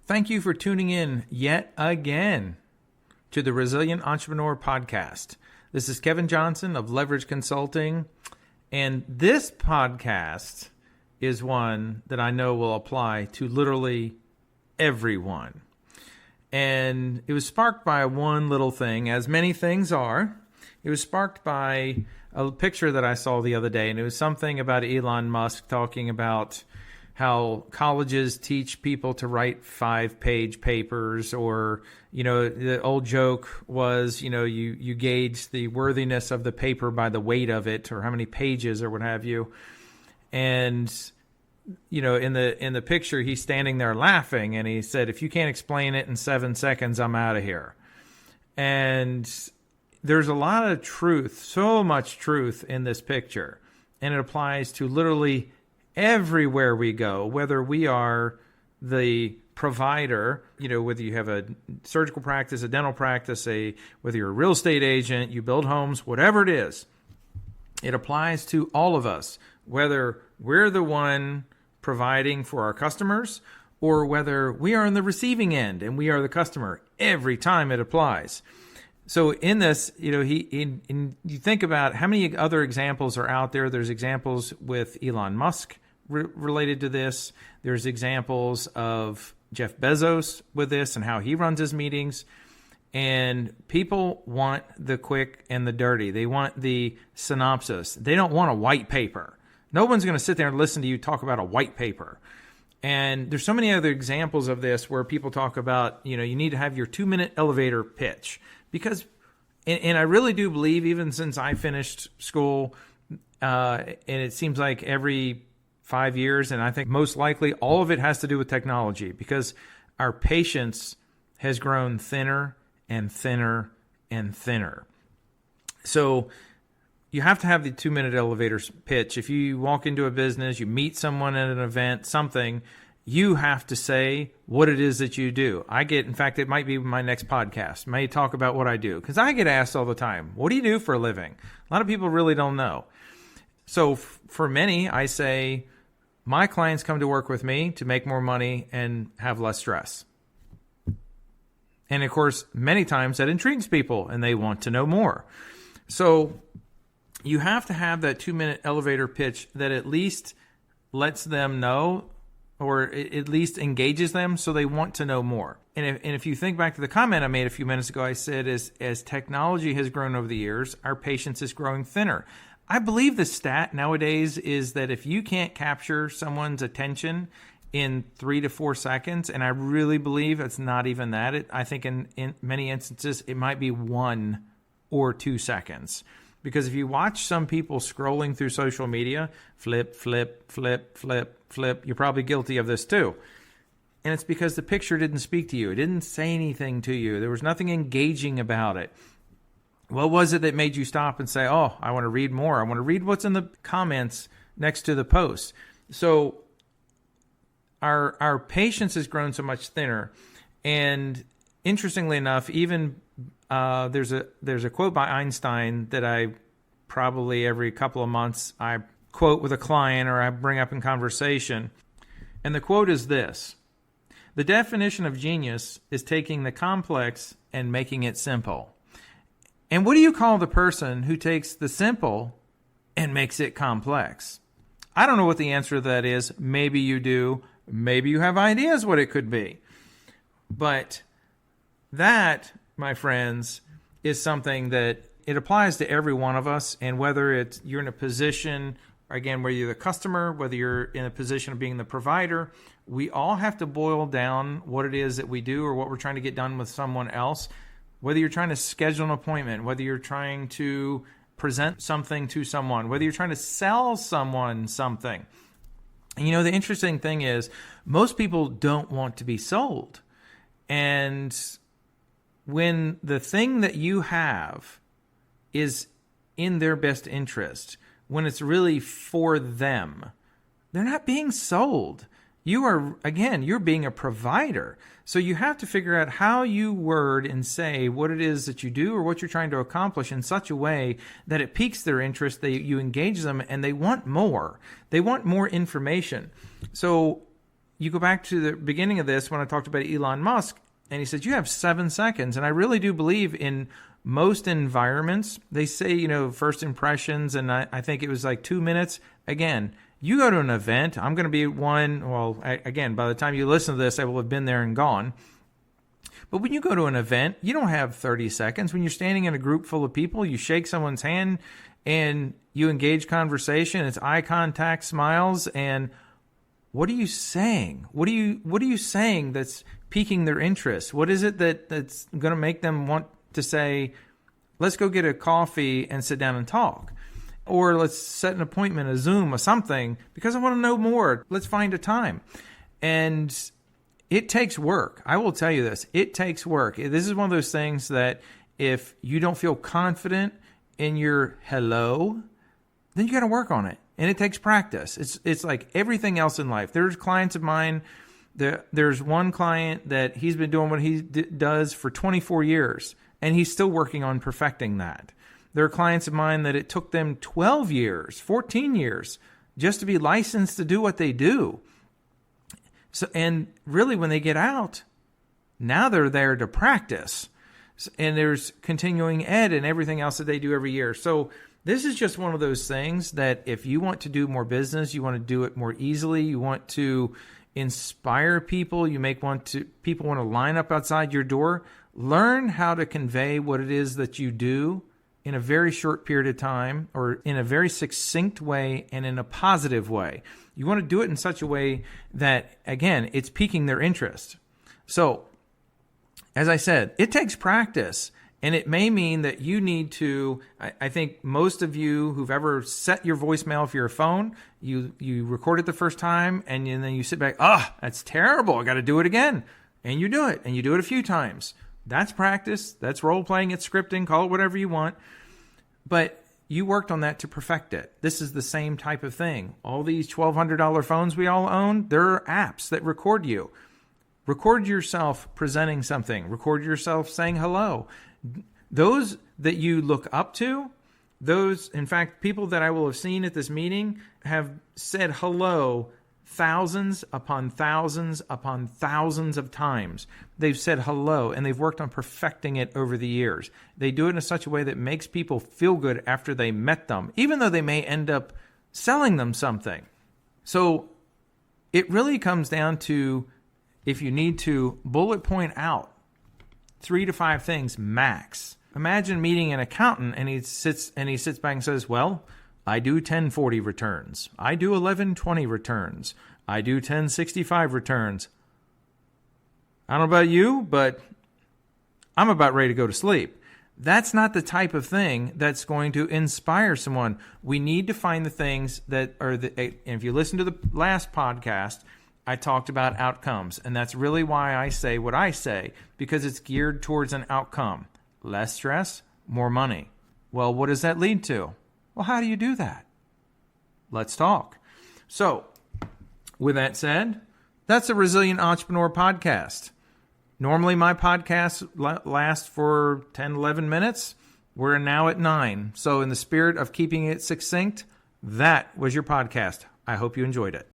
Thank you for tuning in yet again to the Resilient Entrepreneur Podcast. This is Kevin Johnson of Leverage Consulting, and this podcast is one that I know will apply to literally everyone. And it was sparked by one little thing, as many things are. It was sparked by a picture that I saw the other day, and it was something about Elon Musk talking about how colleges teach people to write 5-page papers, or, the old joke was, you gauge the worthiness of the paper by the weight of it, or how many pages, or what have you. And, in the picture, he's standing there laughing, and he said, if you can't explain it in 7 seconds, I'm out of here. And there's a lot of truth, so much truth in this picture, and it applies to literally everywhere we go, whether we are the provider, whether you have a surgical practice, a dental practice, whether you're a real estate agent, you build homes, whatever it is, it applies to all of us, whether we're the one providing for our customers or whether we are on the receiving end and we are the customer. Every time it applies. So in this, you think about how many other examples are out there. There's examples with Elon Musk related to this. There's examples of Jeff Bezos with this and how he runs his meetings. And people want the quick and the dirty. They want the synopsis. They don't want a white paper. No one's going to sit there and listen to you talk about a white paper. And there's so many other examples of this where people talk about, you need to have your 2-minute elevator pitch. Because, and I really do believe, even since I finished school, and it seems like every 5 years, and I think most likely all of it has to do with technology, because our patience has grown thinner and thinner and thinner. So you have to have the 2-minute elevator pitch. If you walk into a business, you meet someone at an event, something, you have to say what it is that you do. In fact, it might be my next podcast. I may talk about what I do, because I get asked all the time, what do you do for a living? A lot of people really don't know. So for many, I say, my clients come to work with me to make more money and have less stress. And of course, many times that intrigues people and they want to know more. So you have to have that 2-minute elevator pitch that at least lets them know, or at least engages them so they want to know more. And if you think back to the comment I made a few minutes ago, I said as technology has grown over the years, our patience is growing thinner. I believe the stat nowadays is that if you can't capture someone's attention in 3 to 4 seconds, and I really believe it's not even that. I think in many instances, it might be 1 or 2 seconds. Because if you watch some people scrolling through social media, flip, flip, flip, flip, flip, you're probably guilty of this too. And it's because the picture didn't speak to you. It didn't say anything to you. There was nothing engaging about it. What was it that made you stop and say, oh, I want to read more. I want to read what's in the comments next to the post. So our patience has grown so much thinner. And interestingly enough, even there's a quote by Einstein that I probably every couple of months I quote with a client or I bring up in conversation. And the quote is this: the definition of genius is taking the complex and making it simple. And what do you call the person who takes the simple and makes it complex? I don't know what the answer to that is. Maybe you do. Maybe you have ideas what it could be. But that, my friends, is something that it applies to every one of us. And whether you're in a position, again, whether you're the customer, whether you're in a position of being the provider, we all have to boil down what it is that we do or what we're trying to get done with someone else. Whether you're trying to schedule an appointment, whether you're trying to present something to someone, whether you're trying to sell someone something. And the interesting thing is most people don't want to be sold. And when the thing that you have is in their best interest, when it's really for them, they're not being sold. You're being a provider. So you have to figure out how you word and say what it is that you do or what you're trying to accomplish in such a way that it piques their interest, you engage them, and they want more. They want more information. So you go back to the beginning of this when I talked about Elon Musk, and he said, you have 7 seconds. And I really do believe in most environments, they say, first impressions, and I think it was like 2 minutes. Again, you go to an event, I'm going to be one, well, again, by the time you listen to this, I will have been there and gone. But when you go to an event, you don't have 30 seconds. When you're standing in a group full of people, you shake someone's hand and you engage conversation. It's eye contact, smiles, and what are you saying? What are you saying that's piquing their interest? What is it that's going to make them want to say, let's go get a coffee and sit down and talk? Or let's set an appointment, a Zoom or something, because I want to know more. Let's find a time. And it takes work. I will tell you this. It takes work. This is one of those things that if you don't feel confident in your hello, then you got to work on it. And it takes practice. It's like everything else in life. There's clients of mine. There's one client that he's been doing what he does for 24 years, and he's still working on perfecting that. There are clients of mine that it took them 12 years, 14 years, just to be licensed to do what they do. So, and really when they get out, now they're there to practice. And there's continuing ed and everything else that they do every year. So this is just one of those things that if you want to do more business, you want to do it more easily, you want to inspire people, people want to line up outside your door, learn how to convey what it is that you do in a very short period of time, or in a very succinct way and in a positive way. You want to do it in such a way that, again, it's piquing their interest. So, as I said, it takes practice, and it may mean that you need to, I think most of you who've ever set your voicemail for your phone, you record it the first time, and then you sit back, that's terrible, I got to do it again. And you do it, and you do it a few times. That's practice, that's role-playing, it's scripting, call it whatever you want. But you worked on that to perfect it. This is the same type of thing. All these $1,200 phones we all own, there are apps that record you. Record yourself presenting something. Record yourself saying hello. Those that you look up to, in fact, people that I will have seen at this meeting have said hello thousands upon thousands upon thousands of times. They've said hello, and they've worked on perfecting it over the years. They do it in such a way that makes people feel good after they met them, even though they may end up selling them something. So it really comes down to, if you need to, bullet point out 3 to 5 things max. Imagine meeting an accountant and he sits back and says, well, I do 1040 returns. I do 1120 returns. I do 1065 returns. I don't know about you, but I'm about ready to go to sleep. That's not the type of thing that's going to inspire someone. We need to find the things that are and if you listen to the last podcast, I talked about outcomes, and that's really why I say what I say, because it's geared towards an outcome. Less stress, more money. Well, what does that lead to? Well, how do you do that? Let's talk. So, with that said, that's the Resilient Entrepreneur Podcast. Normally, my podcasts last for 10, 11 minutes. We're now at 9. So, in the spirit of keeping it succinct, that was your podcast. I hope you enjoyed it.